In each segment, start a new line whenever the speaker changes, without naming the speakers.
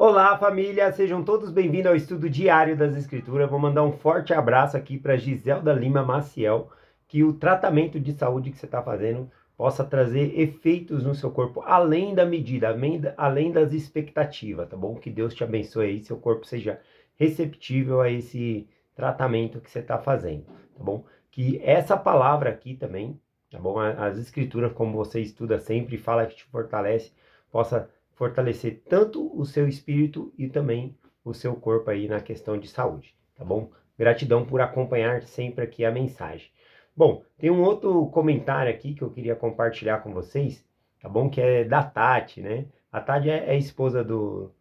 Olá, família! Sejam todos bem-vindos ao estudo diário das Escrituras. Vou mandar um forte abraço aqui para Giselda Lima Maciel, que o tratamento de saúde que você está fazendo possa trazer efeitos no seu corpo além da medida, além das expectativas, tá bom? Que Deus te abençoe aí, seu corpo seja receptível a esse tratamento que você está fazendo, tá bom? Que essa palavra aqui também, tá bom? As Escrituras, como você estuda sempre, fala que te fortalece, possa fortalecer tanto o seu espírito e também o seu corpo aí na questão de saúde, tá bom? Gratidão por acompanhar sempre aqui a mensagem. Bom, tem um outro comentário aqui que eu queria compartilhar com vocês, tá bom? Que é da Tati, né? A Tati é esposa do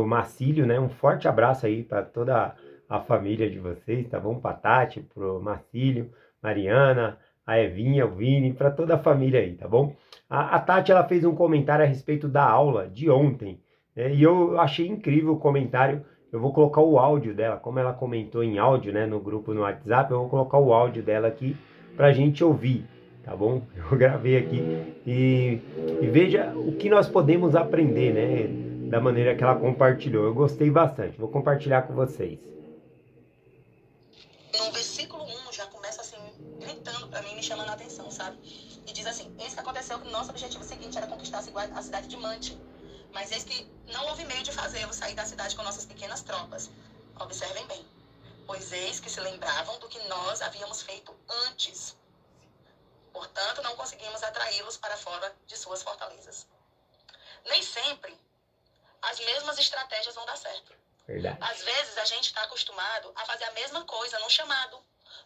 Marcílio, né? Um forte abraço aí para toda a família de vocês, tá bom? Para Tati, pro Marcílio, Mariana, a Evinha, o Vini, para toda a família aí, tá bom? A Tati, ela fez um comentário a respeito da aula de ontem, né? E eu achei incrível o comentário. Eu vou colocar o áudio dela, como ela comentou em áudio, né, no grupo no WhatsApp, eu vou colocar o áudio dela aqui pra gente ouvir, tá bom? Eu gravei aqui e veja o que nós podemos aprender, né, da maneira que ela compartilhou. Eu gostei bastante, vou compartilhar com vocês.
No versículo 1 já começa assim, gritando pra mim, me chamando a atenção, sabe? E diz assim: eis que aconteceu que o nosso objetivo seguinte era conquistar a cidade de Mante, mas eis que não houve meio de fazê-lo sair da cidade com nossas pequenas tropas. Observem bem. Pois eis que se lembravam do que nós havíamos feito antes. Portanto, não conseguimos atraí-los para fora de suas fortalezas. Nem sempre as mesmas estratégias vão dar certo.
Verdade.
Às vezes a gente está acostumado a fazer a mesma coisa num chamado,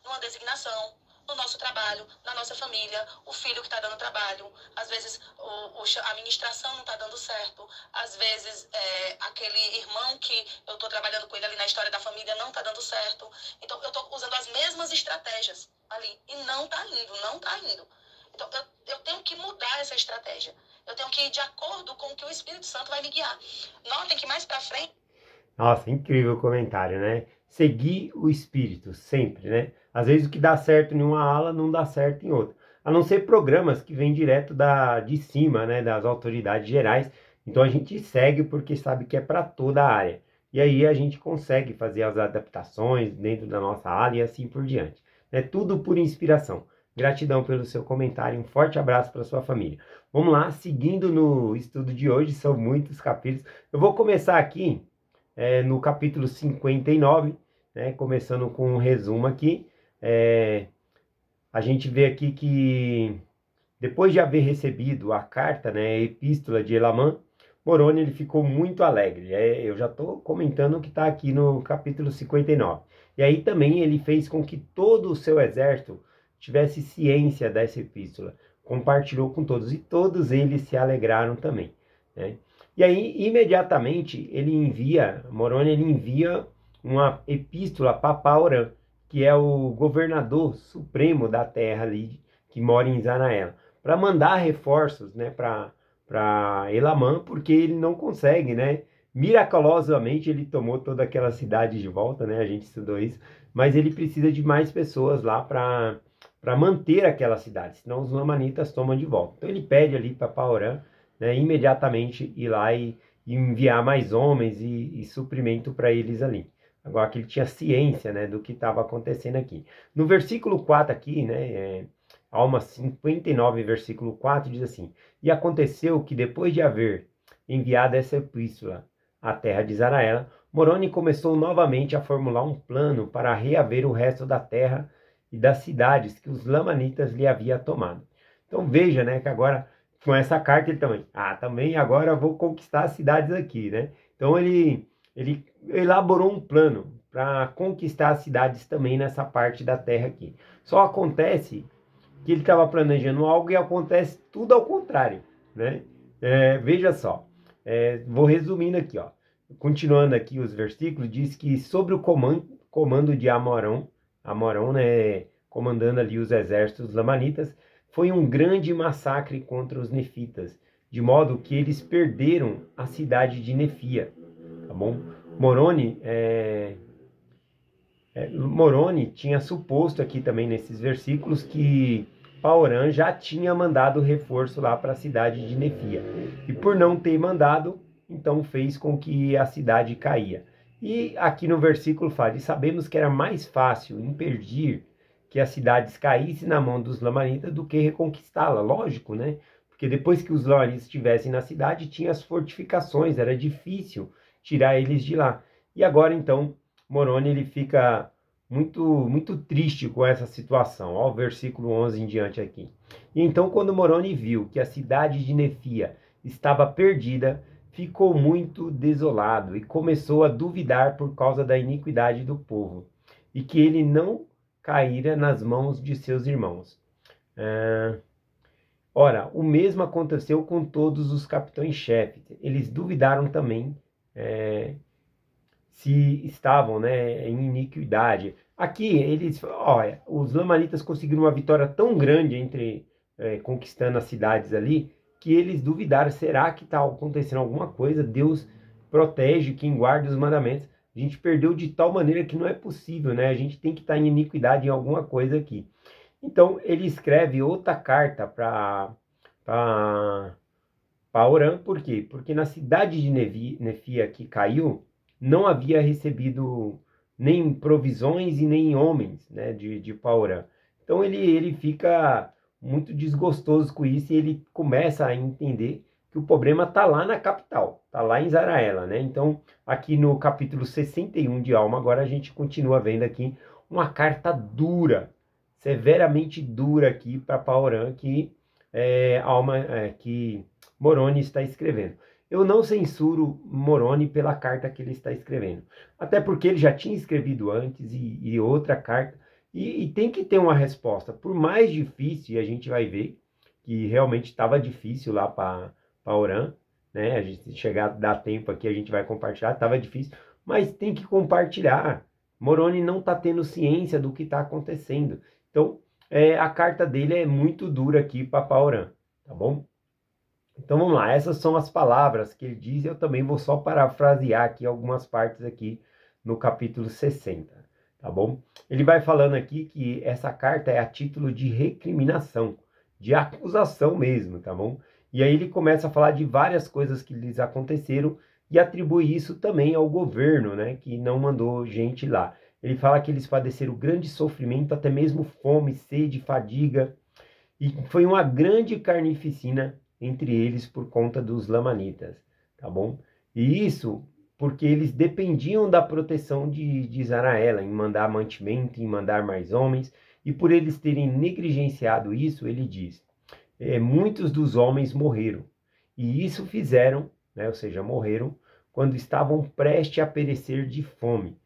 numa designação, no nosso trabalho, na nossa família, o filho que está dando trabalho, às vezes a administração não está dando certo, às vezes aquele irmão que eu estou trabalhando com ele ali na história da família não está dando certo. Então eu estou usando as mesmas estratégias ali e não está indo. Então eu tenho que mudar essa estratégia. Eu tenho que ir de acordo com o que o Espírito Santo vai me guiar. Notem que mais para frente...
Nossa, incrível o comentário, né? Seguir o espírito, sempre, né? Às vezes o que dá certo em uma ala não dá certo em outra. A não ser programas que vêm direto de cima, né? Das autoridades gerais. Então a gente segue porque sabe que é para toda a área. E aí a gente consegue fazer as adaptações dentro da nossa ala e assim por diante. É tudo por inspiração. Gratidão pelo seu comentário, um forte abraço para sua família. Vamos lá, seguindo no estudo de hoje, são muitos capítulos. Eu vou começar aqui no capítulo 59, né, começando com um resumo aqui. A gente vê aqui que depois de haver recebido a carta, né, a epístola de Elamã, Moroni ele ficou muito alegre. Eu já estou comentando o que está aqui no capítulo 59. E aí também ele fez com que todo o seu exército tivesse ciência dessa epístola, compartilhou com todos, e todos eles se alegraram também, né? E aí, imediatamente, Moroni envia uma epístola para Paurã, que é o governador supremo da terra ali, que mora em Zanaela, para mandar reforços, né, para Elamã, porque ele não consegue, né? Miraculosamente, ele tomou toda aquela cidade de volta, né? A gente estudou isso, mas ele precisa de mais pessoas lá para manter aquela cidade, senão os lamanitas tomam de volta. Então ele pede ali para Paurã, né, imediatamente ir lá e enviar mais homens e suprimento para eles ali. Agora que ele tinha ciência, né, do que estava acontecendo aqui. No versículo 4 aqui, né, Alma 59, versículo 4, diz assim: e aconteceu que depois de haver enviado essa epístola à terra de Zaraela, Moroni começou novamente a formular um plano para reaver o resto da terra e das cidades que os lamanitas lhe haviam tomado. Então veja, né, que agora com essa carta ele também agora eu vou conquistar as cidades aqui, né? Então ele elaborou um plano para conquistar as cidades também nessa parte da terra aqui. Só acontece que ele estava planejando algo e acontece tudo ao contrário, né? Veja só, vou resumindo aqui, ó. Continuando aqui os versículos, diz que sobre o comando de Amorão, né, comandando ali os exércitos lamanitas, foi um grande massacre contra os nefitas, de modo que eles perderam a cidade de Nefia, tá bom? Moroni tinha suposto aqui também nesses versículos que Paurã já tinha mandado reforço lá para a cidade de Nefia. E por não ter mandado, então fez com que a cidade caía. E aqui no versículo fala, e sabemos que era mais fácil impedir que as cidades caíssem na mão dos lamanitas do que reconquistá-la, lógico, né? Porque depois que os lamanitas estivessem na cidade, tinha as fortificações, era difícil tirar eles de lá. E agora, então, Moroni ele fica muito triste com essa situação. Ó, o versículo 11 em diante aqui. E então, quando Moroni viu que a cidade de Nefia estava perdida, ficou muito desolado e começou a duvidar por causa da iniquidade do povo, e que ele não caíra nas mãos de seus irmãos. Ora, o mesmo aconteceu com todos os capitães-chefes. Eles duvidaram também se estavam, né, em iniquidade. Aqui, olha, os lamanitas conseguiram uma vitória tão grande conquistando as cidades ali, que eles duvidaram, será que está acontecendo alguma coisa? Deus protege quem guarda os mandamentos. A gente perdeu de tal maneira que não é possível, né? A gente tem que estar em iniquidade em alguma coisa aqui. Então, ele escreve outra carta para Orã, por quê? Porque na cidade de Nefia que caiu, não havia recebido nem provisões e nem homens, né, de Paorã. Então ele fica muito desgostoso com isso e ele começa a entender que o problema está lá na capital, está lá em Zaraela, né? Então, aqui no capítulo 61 de Alma, agora a gente continua vendo aqui uma carta dura, severamente dura aqui para Paorã, que Moroni está escrevendo. Eu não censuro Moroni pela carta que ele está escrevendo, até porque ele já tinha escrevido antes e outra carta, e tem que ter uma resposta, por mais difícil, e a gente vai ver que realmente estava difícil lá para Orã, né? A gente chegar a dar tempo aqui, a gente vai compartilhar, estava difícil, mas tem que compartilhar. Moroni não está tendo ciência do que está acontecendo, então a carta dele é muito dura aqui para Orã, tá bom? Então vamos lá, essas são as palavras que ele diz, eu também vou só parafrasear aqui algumas partes aqui no capítulo 60, tá bom? Ele vai falando aqui que essa carta é a título de recriminação, de acusação mesmo, tá bom? E aí ele começa a falar de várias coisas que lhes aconteceram e atribui isso também ao governo, né, que não mandou gente lá. Ele fala que eles padeceram grande sofrimento, até mesmo fome, sede, fadiga, e foi uma grande carnificina entre eles por conta dos lamanitas, tá bom? E isso porque eles dependiam da proteção de Zaraela, em mandar mantimento, em mandar mais homens, e por eles terem negligenciado isso, ele diz, muitos dos homens morreram, e isso fizeram, né, ou seja, morreram, quando estavam prestes a perecer de fome.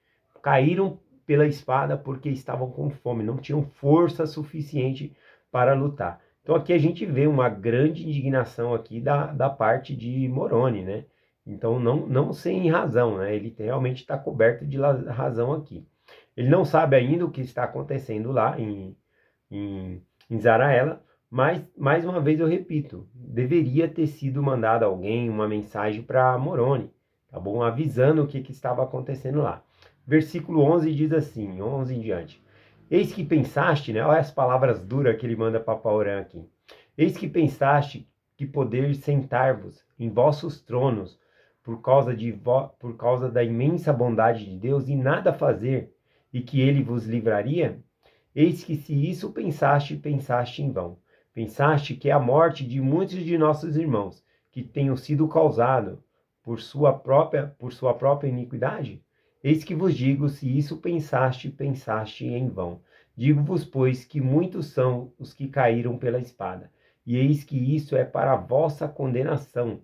Caíram pela espada porque estavam com fome, não tinham força suficiente para lutar. Então aqui a gente vê uma grande indignação aqui da parte de Moroni, né? Então não sem razão, né? Ele realmente está coberto de razão aqui. Ele não sabe ainda o que está acontecendo lá em Zaraela, mas mais uma vez eu repito, deveria ter sido mandado alguém, uma mensagem para Moroni, tá bom? Avisando o que estava acontecendo lá. Versículo 11 diz assim, 11 em diante. Eis que pensaste, né? Olha as palavras duras que ele manda para Paorã aqui. Eis que pensaste que poder sentar-vos em vossos tronos por causa da imensa bondade de Deus e nada fazer, e que ele vos livraria? Eis que se isso pensaste em vão. Pensaste que a morte de muitos de nossos irmãos, que tenham sido causado por sua própria iniquidade? Eis que vos digo, se isso pensaste em vão. Digo-vos, pois, que muitos são os que caíram pela espada, e eis que isso é para a vossa condenação.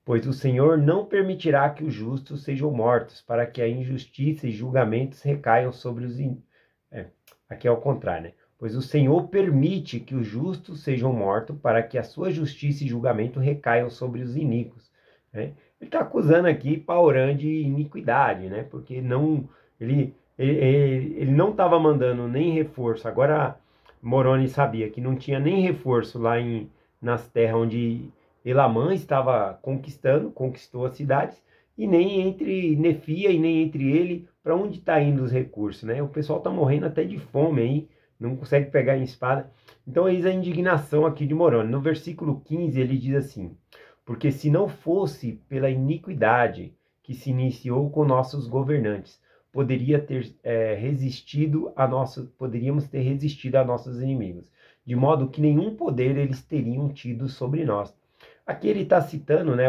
Pois o Senhor não permitirá que os justos sejam mortos, para que a injustiça e julgamentos recaiam sobre os... Aqui é o contrário, né? Pois o Senhor permite que os justos sejam mortos, para que a sua justiça e julgamento recaiam sobre os iníquos, né? Ele está acusando aqui Paorã de iniquidade, né? Porque ele não estava mandando nem reforço. Agora Moroni sabia que não tinha nem reforço lá nas terras onde Elamã estava conquistou as cidades, e nem entre Nefia e nem entre ele, para onde está indo os recursos, né? O pessoal está morrendo até de fome aí, não consegue pegar em espada. Então eis a indignação aqui de Moroni. No versículo 15 ele diz assim, porque se não fosse pela iniquidade que se iniciou com nossos governantes, poderíamos ter resistido a nossos inimigos, de modo que nenhum poder eles teriam tido sobre nós. Aqui ele está citando, né,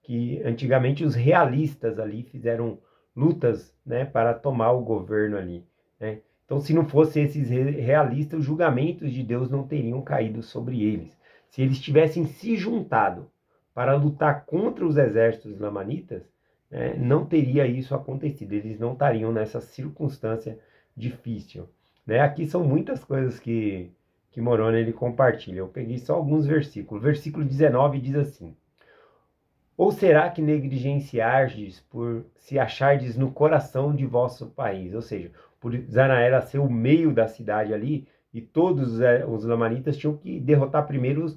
que antigamente os realistas ali fizeram lutas, né, para tomar o governo ali, né? Então, se não fossem esses realistas, os julgamentos de Deus não teriam caído sobre eles. Se eles tivessem se juntado para lutar contra os exércitos lamanitas, né, não teria isso acontecido. Eles não estariam nessa circunstância difícil, né? Aqui são muitas coisas que Moroni ele compartilha. Eu peguei só alguns versículos. Versículo 19 diz assim: ou será que negligenciardes por se achardes no coração de vosso país? Ou seja, por Zanaera ser o meio da cidade ali, e todos os lamanitas tinham que derrotar primeiro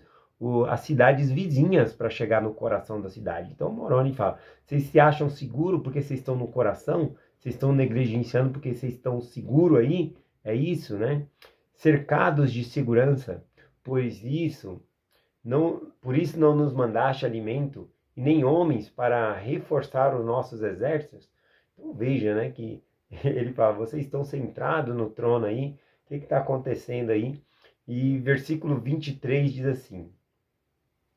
as cidades vizinhas para chegar no coração da cidade. Então Moroni fala, vocês se acham seguros porque vocês estão no coração? Vocês estão negligenciando porque vocês estão seguros aí? É isso, né? Cercados de segurança, por isso não nos mandaste alimento, e nem homens para reforçar os nossos exércitos. Então veja, né, que ele fala, vocês estão centrados no trono aí, o que está acontecendo aí? E versículo 23 diz assim,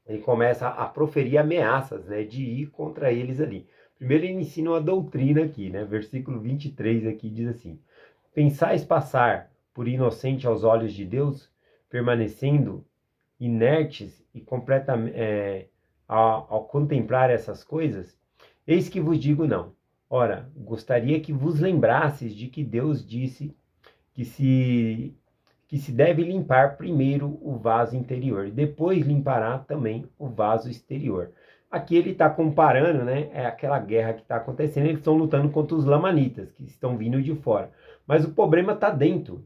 ele começa a proferir ameaças, né, de ir contra eles ali. Primeiro ele ensina uma doutrina aqui, né, versículo 23 aqui diz assim, pensais passar por inocente aos olhos de Deus, permanecendo inertes e completamente ao contemplar essas coisas? Eis que vos digo não. Ora, gostaria que vos lembrasses de que Deus disse que se deve limpar primeiro o vaso interior, e depois limpará também o vaso exterior. Aqui ele está comparando, né, aquela guerra que está acontecendo, eles estão lutando contra os lamanitas, que estão vindo de fora. Mas o problema está dentro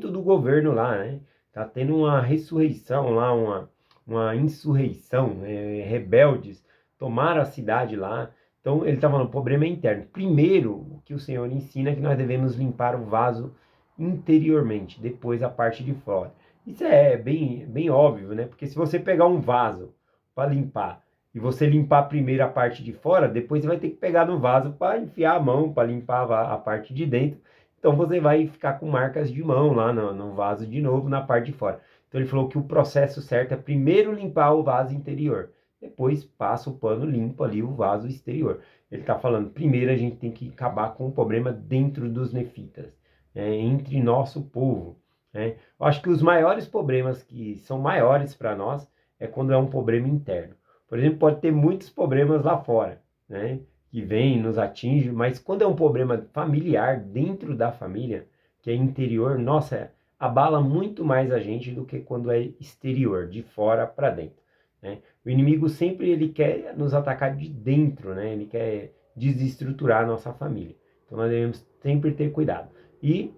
do governo lá, né? Está tendo uma ressurreição lá, uma insurreição, rebeldes tomaram a cidade lá. Então ele está falando, o problema é interno. Primeiro, o que o Senhor ensina é que nós devemos limpar o vaso interiormente, depois a parte de fora. Isso é bem óbvio, né? Porque se você pegar um vaso para limpar e você limpar primeiro a parte de fora, depois você vai ter que pegar no vaso para enfiar a mão, para limpar a parte de dentro. Então você vai ficar com marcas de mão lá no vaso de novo, na parte de fora. Então ele falou que o processo certo é primeiro limpar o vaso interior, depois passa o pano limpo ali o vaso exterior. Ele está falando, primeiro a gente tem que acabar com o problema dentro dos nefitas, entre nosso povo. Eu acho que os maiores problemas que são maiores para nós é quando é um problema interno. Por exemplo, pode ter muitos problemas lá fora, né, que vem, nos atinge, mas quando é um problema familiar dentro da família, que é interior, nossa, abala muito mais a gente do que quando é exterior, de fora para dentro, né? O inimigo sempre ele quer nos atacar de dentro, né? Ele quer desestruturar a nossa família. Então nós devemos sempre ter cuidado. E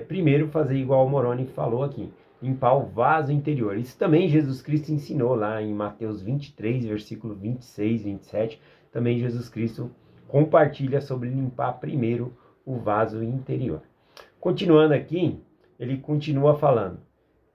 primeiro fazer igual o Moroni falou aqui, limpar o vaso interior. Isso também Jesus Cristo ensinou lá em Mateus 23, versículo 26, 27. Também Jesus Cristo compartilha sobre limpar primeiro o vaso interior. Continuando aqui, ele continua falando,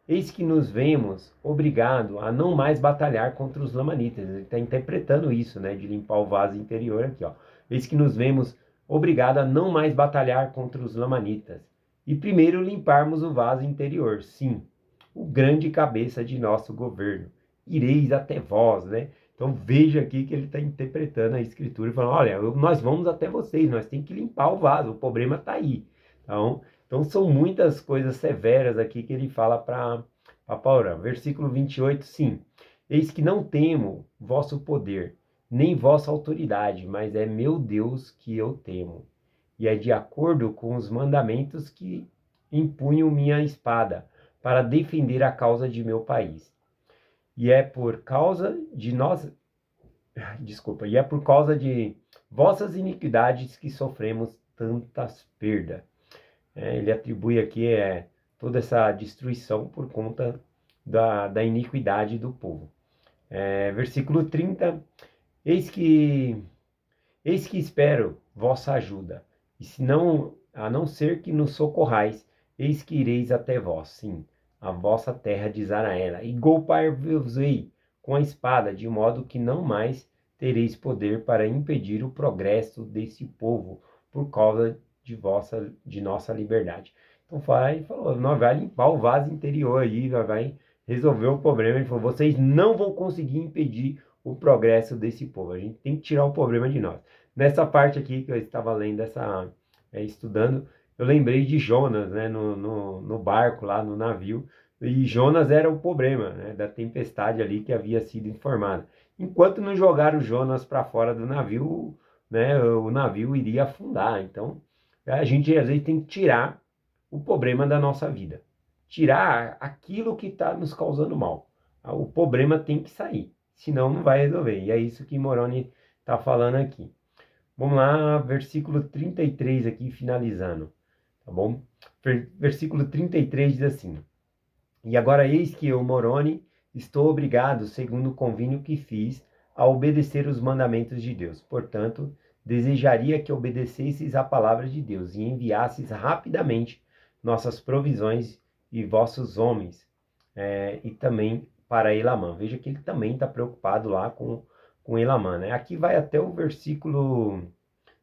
eis que nos vemos obrigado a não mais batalhar contra os lamanitas. Ele está interpretando isso, né, de limpar o vaso interior aqui, ó. Eis que nos vemos obrigado a não mais batalhar contra os lamanitas, e primeiro limparmos o vaso interior, sim, o grande cabeça de nosso governo. Ireis até vós, né? Então veja aqui que ele está interpretando a escritura e falando, olha, nós vamos até vocês, nós temos que limpar o vaso, o problema está aí. Então são muitas coisas severas aqui que ele fala para Paulo. Versículo 28, sim. Eis que não temo vosso poder, nem vossa autoridade, mas é meu Deus que eu temo. E é de acordo com os mandamentos que empunho minha espada, para defender a causa de meu país. E é por causa de vossas iniquidades que sofremos tantas perdas. Ele atribui aqui toda essa destruição por conta da iniquidade do povo. Versículo 30, eis que espero vossa ajuda, e a não ser que nos socorrais, eis que ireis até vós, sim, a vossa terra de Zaraela, e golpear-vos-ei com a espada, de modo que não mais tereis poder para impedir o progresso desse povo por causa de nossa liberdade. Então ele falou, nós vai limpar o vaso interior aí, nós vai resolver o problema. Ele falou, vocês não vão conseguir impedir o progresso desse povo. A gente tem que tirar o problema de nós. Nessa parte aqui que eu estava lendo, estudando, eu lembrei de Jonas, né, no barco lá, no navio. E Jonas era o problema, né, da tempestade ali que havia sido informada. Enquanto não jogaram Jonas para fora do navio, né, o navio iria afundar. Então, a gente às vezes tem que tirar o problema da nossa vida. Tirar aquilo que está nos causando mal. O problema tem que sair, senão não vai resolver. E é isso que Moroni está falando aqui. Vamos lá, versículo 33 aqui, finalizando. Tá bom? Versículo 33 diz assim: E agora eis que eu, Moroni, estou obrigado, segundo o convênio que fiz, a obedecer os mandamentos de Deus. Portanto, desejaria que obedecesseis a palavra de Deus e enviasseis rapidamente nossas provisões e vossos homens, e também para Elamã. Veja que ele também está preocupado lá com Elamã, né? Aqui vai até o versículo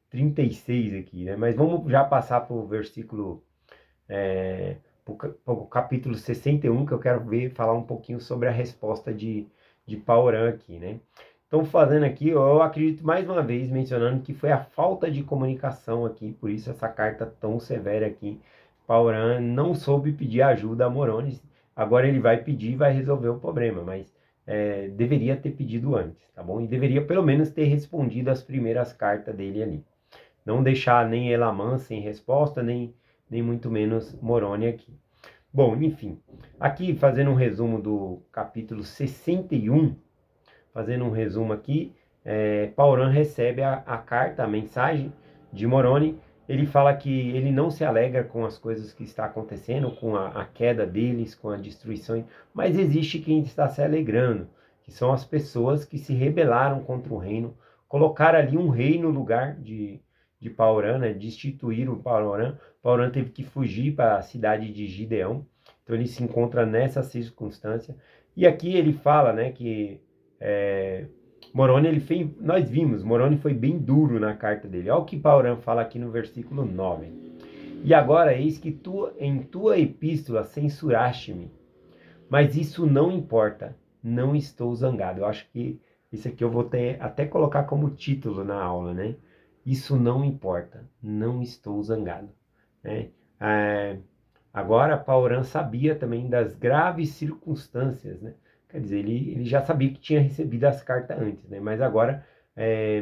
36 aqui, né? Mas vamos já passar para o versículo, para o capítulo 61, que eu quero falar um pouquinho sobre a resposta de Paorã aqui, né? Então, fazendo aqui, eu acredito mais uma vez, mencionando que foi a falta de comunicação aqui, por isso essa carta tão severa aqui. Paorã não soube pedir ajuda a Moroni, agora ele vai pedir e vai resolver o problema, mas deveria ter pedido antes, tá bom? E deveria pelo menos ter respondido as primeiras cartas dele ali. Não deixar nem Elamã sem resposta, nem muito menos Moroni aqui. Bom, enfim, aqui fazendo um resumo do capítulo 61, fazendo um resumo aqui, Paorã recebe a carta, a mensagem de Moroni. Ele fala que ele não se alegra com as coisas que está acontecendo, com a queda deles, com a destruição, mas existe quem está se alegrando, que são as pessoas que se rebelaram contra o reino, colocaram ali um rei no lugar de Paorã, né, destituíram Paorã. Paorã teve que fugir para a cidade de Gideão, então ele se encontra nessa circunstância. E aqui ele fala, né, que Moroni, nós vimos, Moroni foi bem duro na carta dele. Olha o que Paorã fala aqui no versículo 9. E agora, eis que tu, em tua epístola, censuraste-me, mas isso não importa, não estou zangado. Eu acho que isso aqui eu vou até colocar como título na aula, né? Isso não importa, não estou zangado, né? Agora, Paorã sabia também das graves circunstâncias, né? Quer dizer, ele já sabia que tinha recebido as cartas antes, né? Mas agora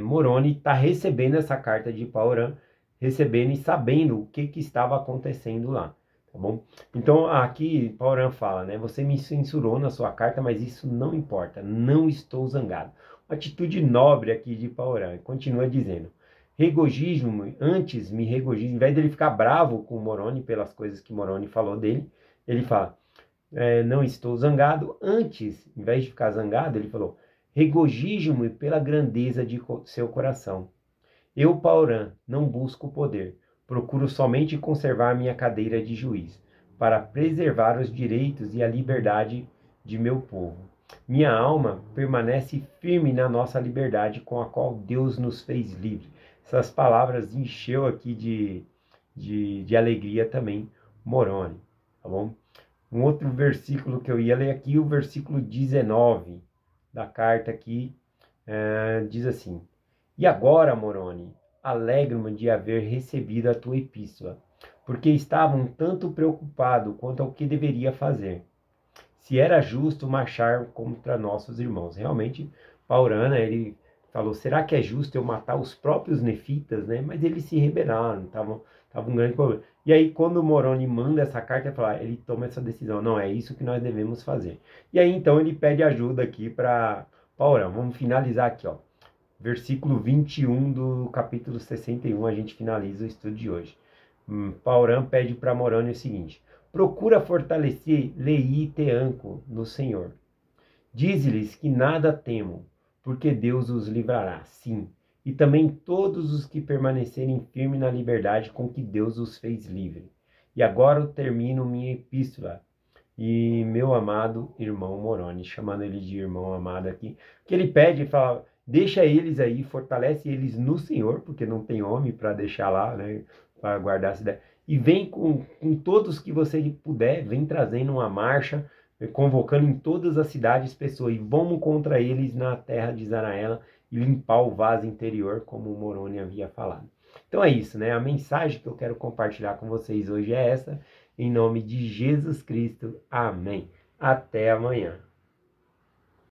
Moroni está recebendo essa carta de Paorã, recebendo e sabendo o que estava acontecendo lá, tá bom? Então aqui Paorã fala, né? Você me censurou na sua carta, mas isso não importa, não estou zangado. Uma atitude nobre aqui de Paorã. Continua dizendo: regozijo-me, antes me regozijo, em vez dele ficar bravo com Moroni pelas coisas que Moroni falou dele, ele fala: não estou zangado. Antes, em vez de ficar zangado, ele falou: regozijo-me pela grandeza de seu coração. Eu, Paorã, não busco poder, procuro somente conservar minha cadeira de juiz, para preservar os direitos e a liberdade de meu povo. Minha alma permanece firme na nossa liberdade com a qual Deus nos fez livre. Essas palavras encheu aqui de alegria também Moroni, tá bom? Um outro versículo que eu ia ler aqui, o versículo 19 da carta aqui, diz assim: E agora, Moroni, alegro-me de haver recebido a tua epístola, porque estava um tanto preocupado quanto ao que deveria fazer, se era justo marchar contra nossos irmãos. Realmente, Paorã, né, ele falou: será que é justo eu matar os próprios nefitas, né? Mas eles se rebelaram, tava um grande problema. E aí, quando o Moroni manda essa carta, ele toma essa decisão: não, é isso que nós devemos fazer. E aí, então, ele pede ajuda aqui para Paorã. Vamos finalizar aqui, ó. Versículo 21 do capítulo 61, a gente finaliza o estudo de hoje. Paorã pede para Moroni o seguinte: procura fortalecer Lei e Teanco no Senhor. Dize-lhes que nada temo, porque Deus os livrará, sim, e também todos os que permanecerem firmes na liberdade com que Deus os fez livre. E agora eu termino minha epístola. e meu amado irmão Moroni, chamando ele de irmão amado aqui, que ele pede e fala, deixa eles aí, fortalece eles no Senhor, porque não tem homem para deixar lá, né, para guardar essa ideia, e vem com todos que você puder, vem trazendo uma marcha, convocando em todas as cidades pessoas, e vamos contra eles na terra de Zaraela, e limpar o vaso interior, como o Moroni havia falado. Então é isso, né? A mensagem que eu quero compartilhar com vocês hoje é essa. Em nome de Jesus Cristo. Amém. Até amanhã.